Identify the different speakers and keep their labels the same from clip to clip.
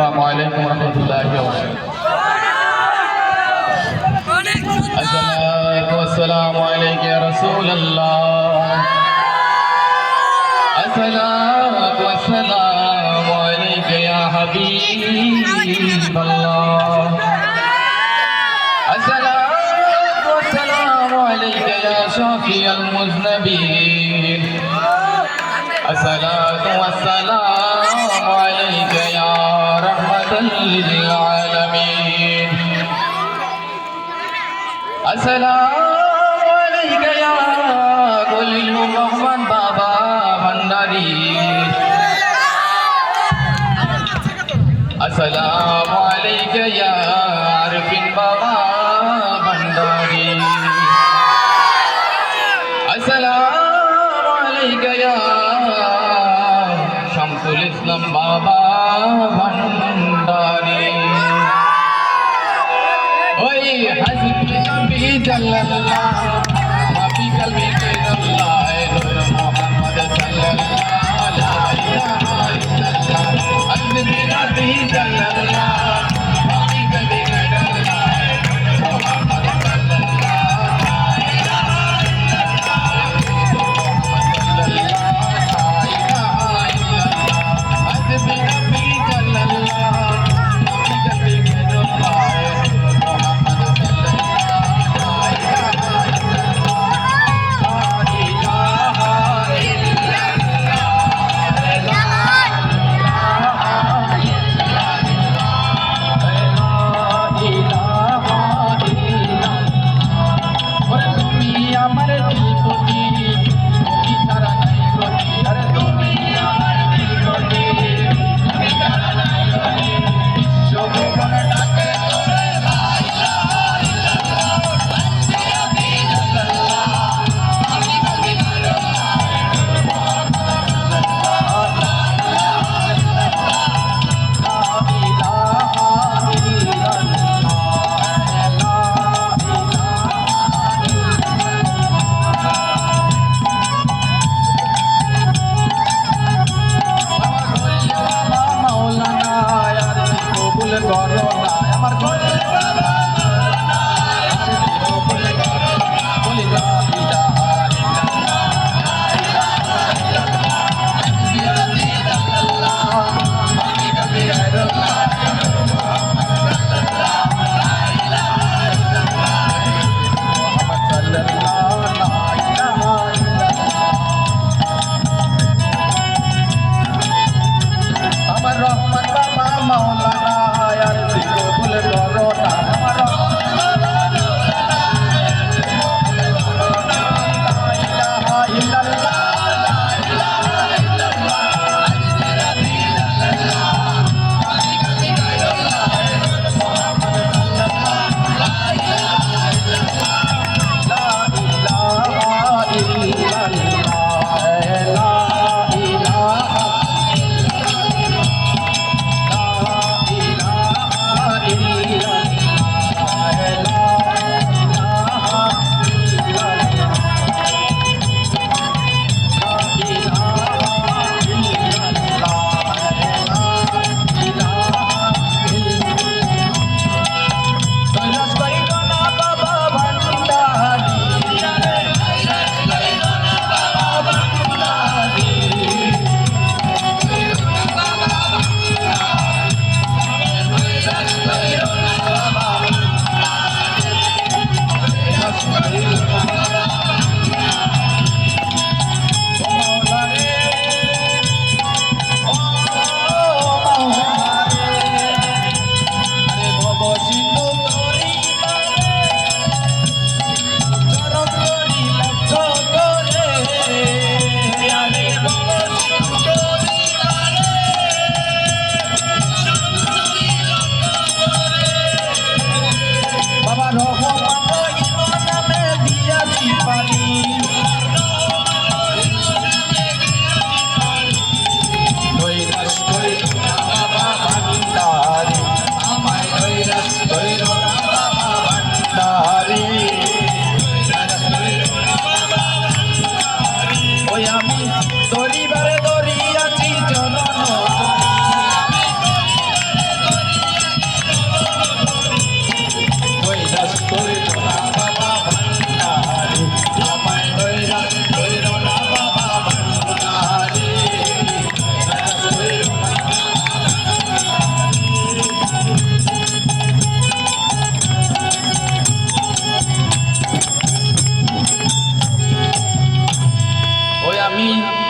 Speaker 1: السلام عليكم ورحمة الله وبركاته. الصلاة والسلام عليك يا رسول الله. الصلاة والسلام عليك يا حبيب الله. الصلاة والسلام عليك يا شافي المذنبين. الصلاة والسلام عليك يا رحمة للعالمين. السلام عليك يا قليل الرحمن بابا भंडारी. السلام عليك يا عارفين بابا भंडारी. السلام عليك يا শামসুল ইসলাম বাবা ভंडारी. ওই হাসবি নবী জাল্লাল্লাহ মাফি কলবি ইল্লাল্লাহ নূর মুহাম্মদ সাল্লাল্লাহু আলাইহি ওয়াসাল্লাম. হাসবি নবী জাল্লাল্লাহ মাফি কলবি ইল্লাল্লাহ মুহাম্মদ সাল্লাল্লাহু আলাইহি ওয়াসাল্লাম. হাসবি নবী জাল্লাল্লাহ মাফি কলবি ইল্লাল্লাহ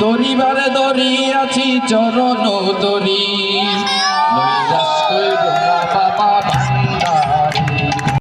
Speaker 1: তরিবারে দরি আছি চরণ তরি